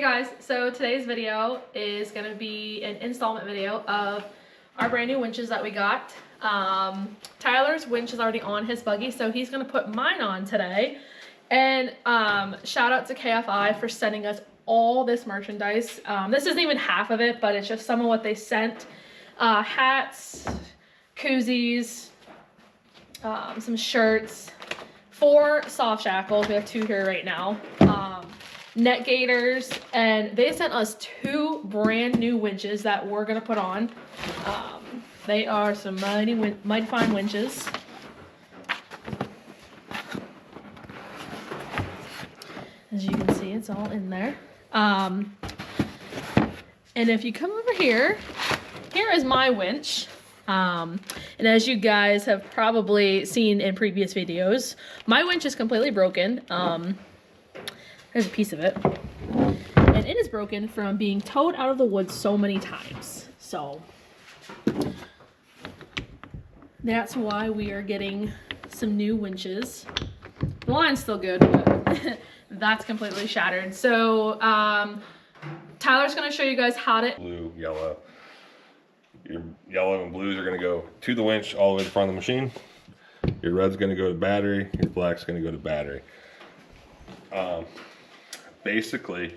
guys, so today's video is going to be an installment video of our brand new winches that we got. Tyler's winch is already on his buggy, so he's going to put mine on today. And shout out to KFI for sending us all this merchandise. This isn't even half of it, but it's just some of what they sent. Hats, koozies, some shirts, 4 soft shackles. We have 2 here right now. Net gaiters, and they sent us 2 brand new winches that we're gonna put on. They are some mighty fine winches. As you can see, it's all in there. And if you come over here, here is my winch. And as you guys have probably seen in previous videos, my winch is completely broken. There's a piece of it. And it is broken from being towed out of the woods so many times. So that's why we are getting some new winches. The line's still good, but that's completely shattered. So Tyler's gonna show you guys how to... Blue, yellow. Your yellow and blues are gonna go to the winch all the way to the front of the machine. Your red's gonna go to battery, your black's gonna go to battery. Basically,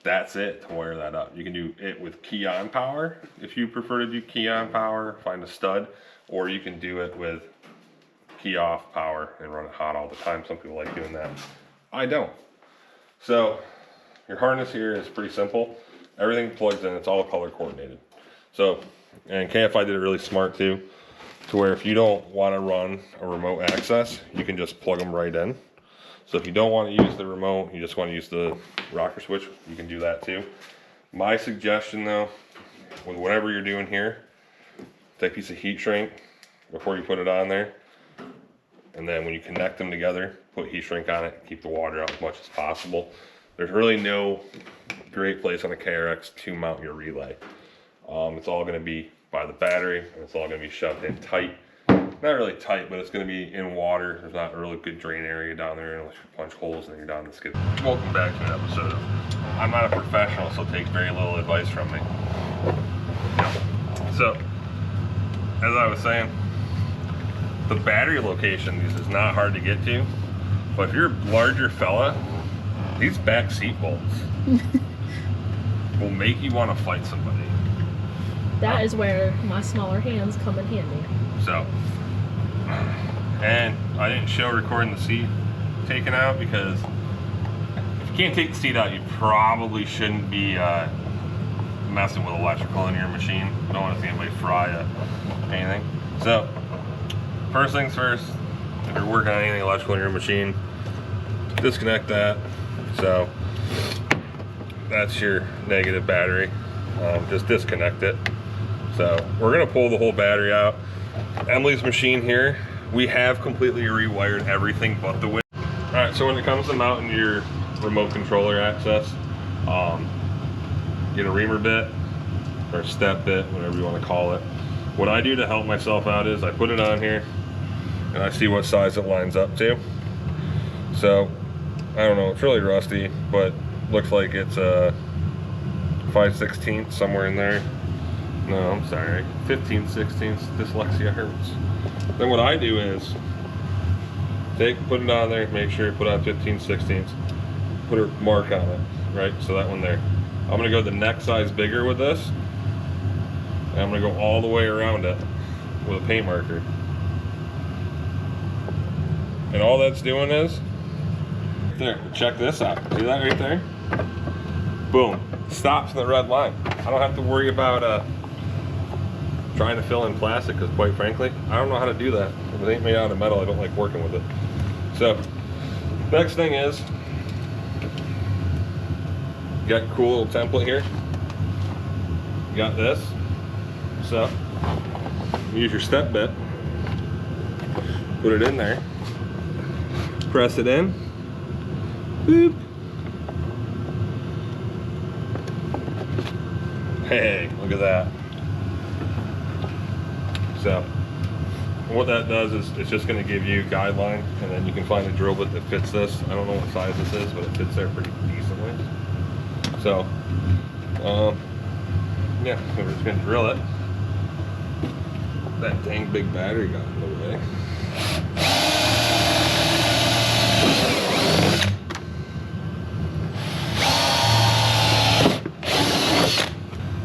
that's it to wire that up. You can do it with key on power if you prefer to do key on power, find a stud, or you can do it with key off power and run it hot all the time. Some people like doing that. I don't. So your harness here is pretty simple. Everything plugs in, it's all color coordinated. So, and KFI did it really smart too, to where if you don't want to run a remote access, you can just plug them right in. So if you don't want to use the remote, you just want to use the rocker switch, you can do that too. My suggestion though, with whatever you're doing here, take a piece of heat shrink before you put it on there. And then when you connect them together, put heat shrink on it, keep the water out as much as possible. There's really no great place on a KRX to mount your relay. It's all going to be by the battery, and it's all going to be shoved in tight. Not really tight, but it's going to be in water. There's not a really good drain area down there unless you punch holes and then you're down the skid. Welcome back to an episode of I'm not a professional, so take very little advice from me. So, as I was saying, the battery location is not hard to get to, but if you're a larger fella, these back seat bolts will make you want to fight somebody. That is where my smaller hands come in handy. So, and I didn't show recording the seat taken out because if you can't take the seat out, you probably shouldn't be messing with electrical in your machine. You don't want to see anybody fry anything. So, first things first, if you're working on anything electrical in your machine, disconnect that. So, that's your negative battery. Just disconnect it. So, we're going to pull the whole battery out. Emily's machine here, we have completely rewired everything but the winch. Alright, so when it comes to mounting your remote controller access, get a reamer bit or a step bit, whatever you want to call it. What I do to help myself out is I put it on here and I see what size it lines up to. So, I don't know, it's really rusty, but looks like it's a 5/16 somewhere in there. No, I'm sorry, 15/16, dyslexia hurts. Then what I do is put it on there, make sure you put on 15/16, put a mark on it, right? So that one there. I'm gonna go the next size bigger with this, and I'm gonna go all the way around it with a paint marker. And all that's doing is, there, check this out. See that right there? Boom, stops in the red line. I don't have to worry about trying to fill in plastic, because quite frankly, I don't know how to do that. If it ain't made out of metal, I don't like working with it. So, next thing is, you got a cool little template here. You got this. So, use your step bit, put it in there, press it in, boop. Hey, look at that. So, what that does is it's just going to give you a guideline, and then you can find a drill bit that fits this. I don't know what size this is, but it fits there pretty decently. So, yeah, so we're just gonna drill it. That dang big battery got in the way.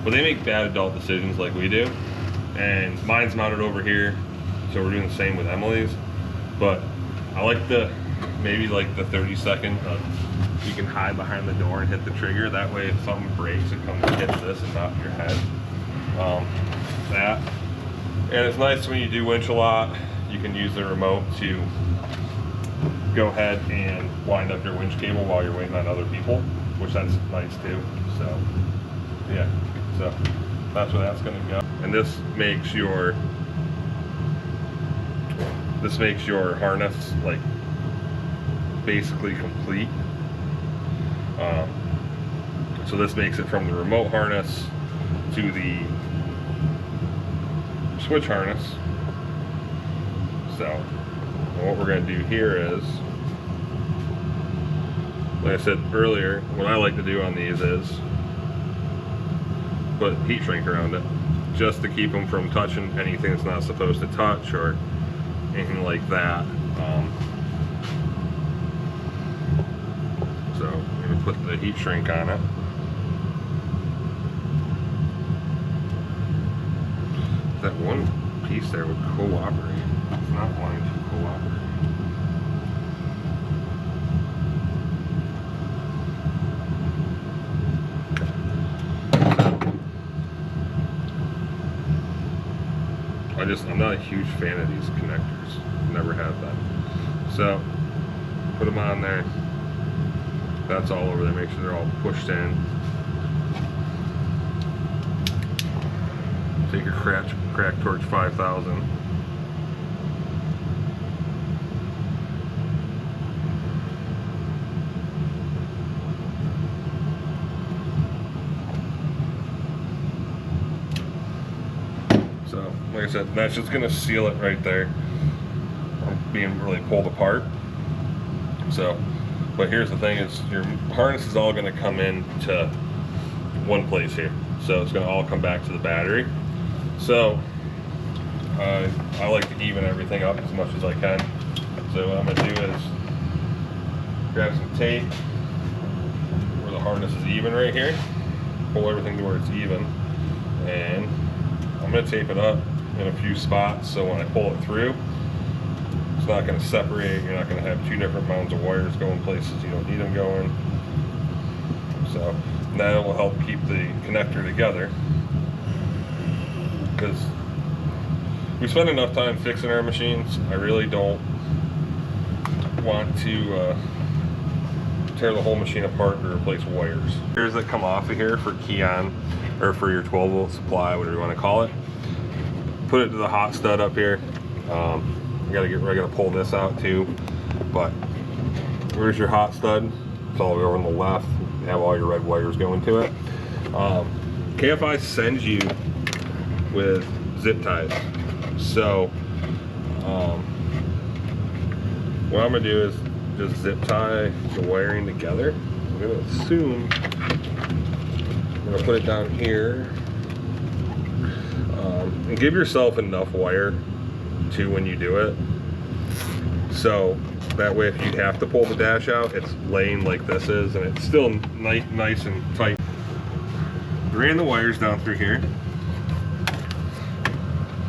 But they make bad adult decisions like we do, and mine's mounted over here, so we're doing the same with Emily's. But I like maybe like the 30-second of you can hide behind the door and hit the trigger. That way if something breaks, it comes and hits this and not your head. That. And it's nice when you do winch a lot, you can use the remote to go ahead and wind up your winch cable while you're waiting on other people, which that's nice too. So yeah, so that's where that's gonna go. And this makes your harness like basically complete. So this makes it from the remote harness to the switch harness. So what we're going to do here is, like I said earlier, what I like to do on these is put heat shrink around it, just to keep them from touching anything that's not supposed to touch or anything like that. So I'm going to put the heat shrink on it. That one piece there would cooperate. It's not wanting to cooperate. I'm not a huge fan of these connectors. Never have been. So put them on there. That's all over there. Make sure they're all pushed in. Take your crack torch 5000. So, like I said, that's just gonna seal it right there from being really pulled apart. So, but here's the thing: is your harness is all gonna come in to one place here. So it's gonna all come back to the battery. So I like to even everything up as much as I can. So what I'm gonna do is grab some tape where the harness is even right here, pull everything to where it's even, and I'm gonna tape it up in a few spots so when I pull it through, it's not gonna separate. You're not gonna have two different mounds of wires going places you don't need them going. So that will help keep the connector together. Because we spend enough time fixing our machines, I really don't want to tear the whole machine apart to replace wires. Wires that come off of here for Keon, or for your 12-volt supply, whatever you want to call it. Put it to the hot stud up here. I gotta pull this out too. But where's your hot stud? It's all over on the left. You have all your red wires going to it. KFI sends you with zip ties. So what I'm gonna do is just zip tie the wiring together. I'm gonna assume I'm gonna put it down here, and give yourself enough wire too when you do it, so that way if you have to pull the dash out, it's laying like this is, and it's still nice and tight. Ran the wires down through here,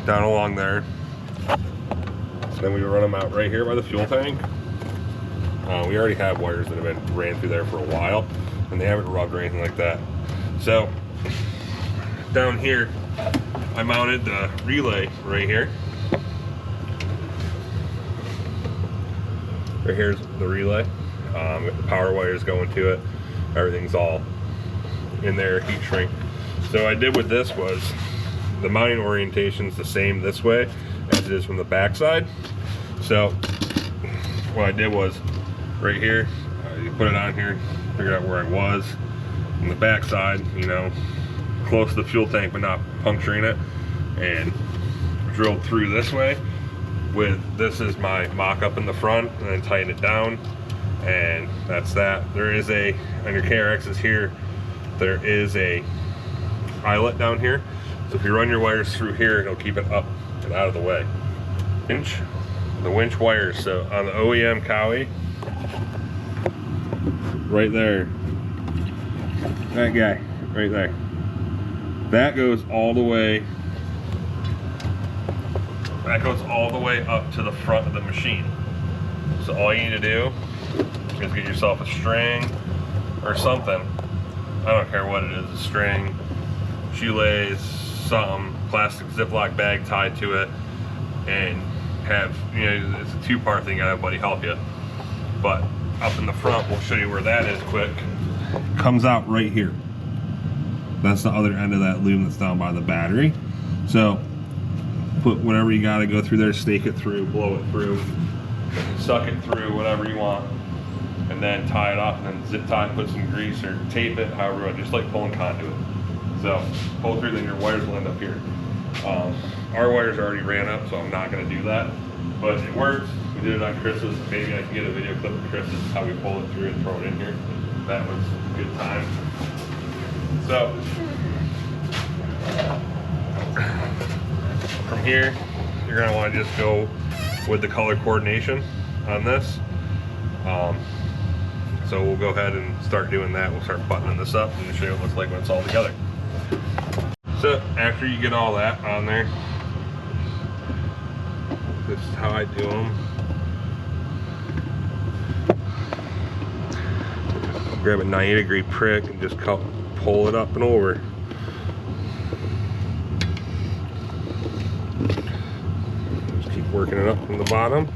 down along there. Then we run them out right here by the fuel tank. We already have wires that have been ran through there for a while, and they haven't rubbed or anything like that. So down here, I mounted the relay right here. Right here's the relay. With the power wires going to it. Everything's all in there, heat shrink. So what I did with this was, the mounting orientation is the same this way as it is from the back side. So what I did was, right here, you put it on here, figure out where I was. On the back side, you know, close to the fuel tank but not puncturing it, and drilled through this way with, this is my mock-up in the front, and then tighten it down, and that's that. There is a, on your KRXs here, there is a eyelet down here. So if you run your wires through here, it'll keep it up and out of the way. The winch wires. So on the OEM Cowie, right there, that guy right there, that goes all the way. That goes all the way up to the front of the machine. So all you need to do is get yourself a string or something. I don't care what it is, a string, shoelace, something, plastic Ziploc bag tied to it, and have, you know, it's a two-part thing, you gotta have buddy help you. But up in the front, we'll show you where that is quick. Comes out right here. That's the other end of that loom that's down by the battery. So put whatever you gotta go through there, stake it through, blow it through, suck it through, whatever you want, and then tie it off, and then zip tie, put some grease or tape it, however you want, just like pulling conduit. So pull through, then your wires will end up here. Our wires already ran up, so I'm not gonna do that, but it works. We did it on Chris's. Maybe I can get a video clip of Chris's, how we pull it through and throw it in here. That was a good time. So from here, you're gonna wanna just go with the color coordination on this. So we'll go ahead and start doing that. We'll start buttoning this up and show you what it looks like when it's all together. So after you get all that on there, this is how I do them. Grab a 90-degree prick and just pull it up and over. Just keep working it up from the bottom.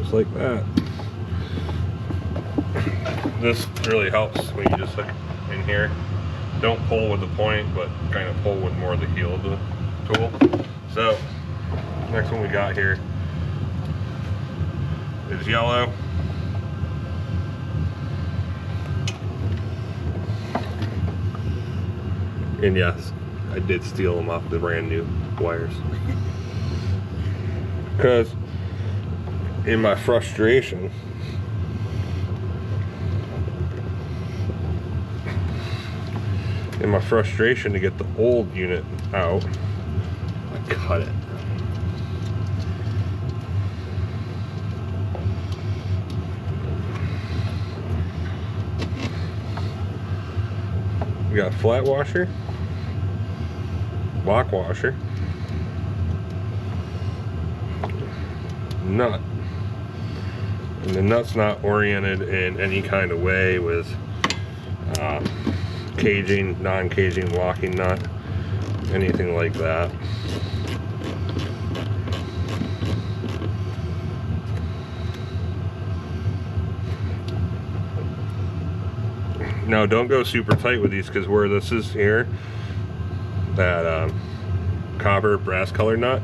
Just like that. This really helps when you just hook in here. Don't pull with the point, but kind of pull with more of the heel of the tool. So, next one we got here is yellow. And yes, I did steal them off the brand new wires. Because in my frustration, to get the old unit out, I cut it. We got flat washer, block washer, nut, and the nut's not oriented in any kind of way with caging, non-caging, locking nut, anything like that. Now don't go super tight with these, because where this is here, that copper brass color nut,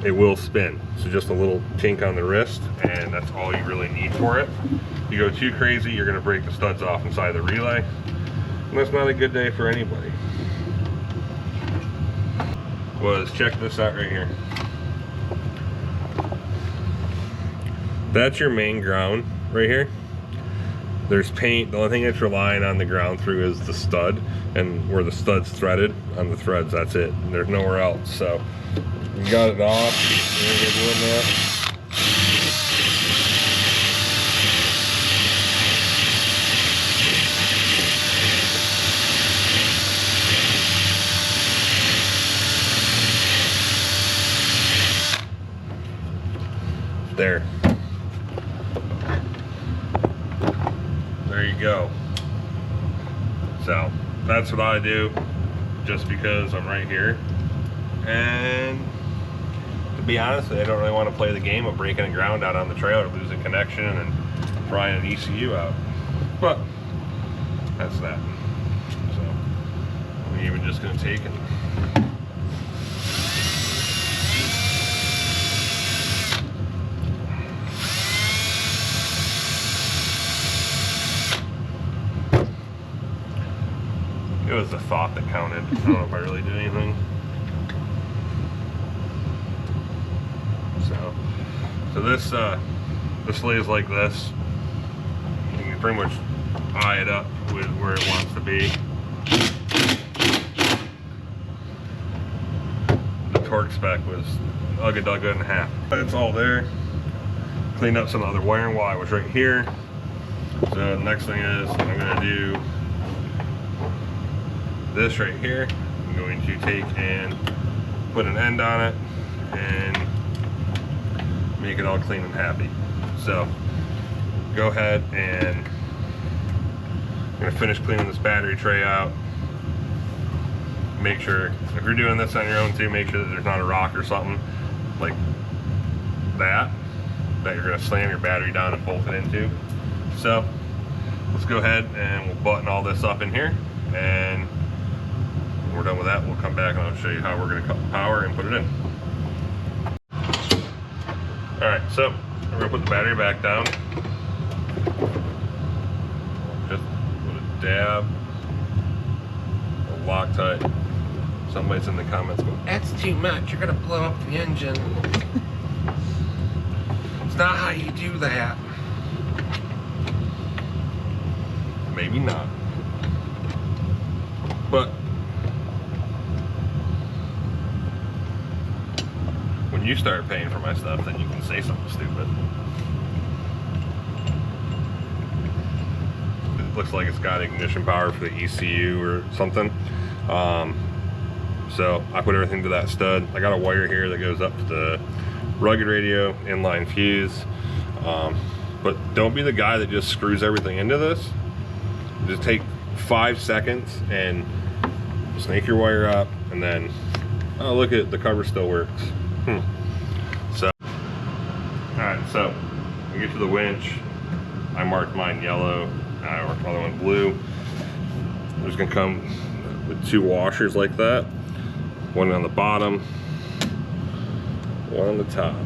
it will spin. So just a little kink on the wrist, and that's all you really need for it. You go too crazy, you're gonna break the studs off inside the relay, and that's not a good day for anybody. Check this out right here. That's your main ground right here. There's paint. The only thing that's relying on the ground through is the stud, and where the stud's threaded on the threads, that's it. And there's nowhere else. So you got it off. You're doing that. There you go. So that's what I do, just because I'm right here. And to be honest, I don't really want to play the game of breaking the ground out on the trailer, losing connection and frying an ECU out. But that's that. So I'm even just going to take it. It was the thought that counted. I don't know if I really did anything. So this this lays like this. You can pretty much eye it up with where it wants to be. The torque spec was ugga and a half. But it's all there. Cleaned up some other wiring while I was right here. So the next thing is I'm gonna do this right here. I'm going to take and put an end on it and make it all clean and happy. So go ahead and I'm gonna finish cleaning this battery tray out. Make sure, if you're doing this on your own too, make sure that there's not a rock or something like that you're gonna slam your battery down and bolt it into. So let's go ahead and we'll button all this up in here, and when we're done with that, we'll come back and I'll show you how we're gonna cut the power and put it in. All right, so we're gonna put the battery back down. Just put a dab, a Loctite. Somebody's in the comments going, "That's too much, you're gonna blow up the engine." It's not how you do that. Maybe not. But when you start paying for my stuff, then you can say something stupid. It looks like it's got ignition power for the ECU or something. So I put everything to that stud. I got a wire here that goes up to the rugged radio inline fuse. But don't be the guy that just screws everything into this. Just take 5 seconds and snake your wire up, and then, oh, look at the cover still works. So, all right, so we get to the winch. I marked mine yellow, I marked the other one blue. There's gonna come with 2 washers like that. One on the bottom, one on the top.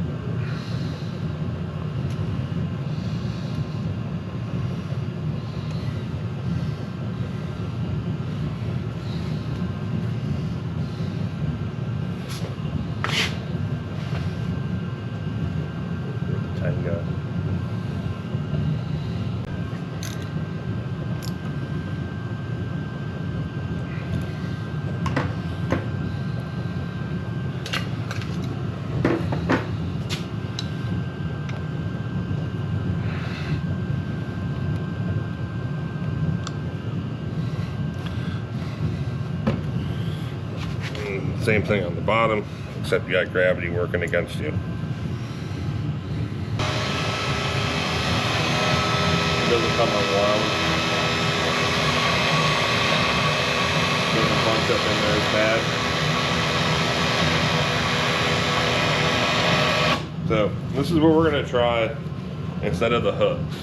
Same thing on the bottom, except you got gravity working against you. It doesn't come unwound. Doesn't bunch up in there as bad. So this is what we're gonna try instead of the hooks.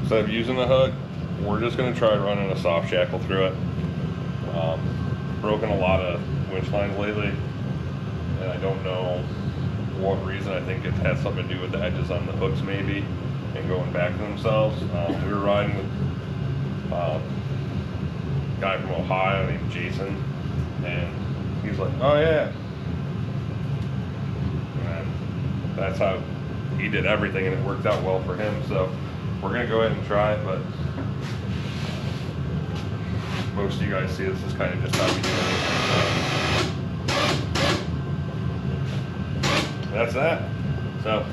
Instead of using the hook, we're just going to try running a soft shackle through it. Broken a lot of winch lines lately, and I don't know what reason. I think it has something to do with the edges on the hooks maybe, and going back to themselves. We were riding with a guy from Ohio named Jason, and he's like, "Oh yeah," and that's how he did everything, and it worked out well for him. So we're going to go ahead and try it, but most of you guys see this is kind of just how we do it. That's that. So,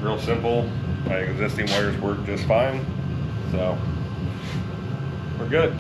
real simple. My existing wires work just fine. So, we're good.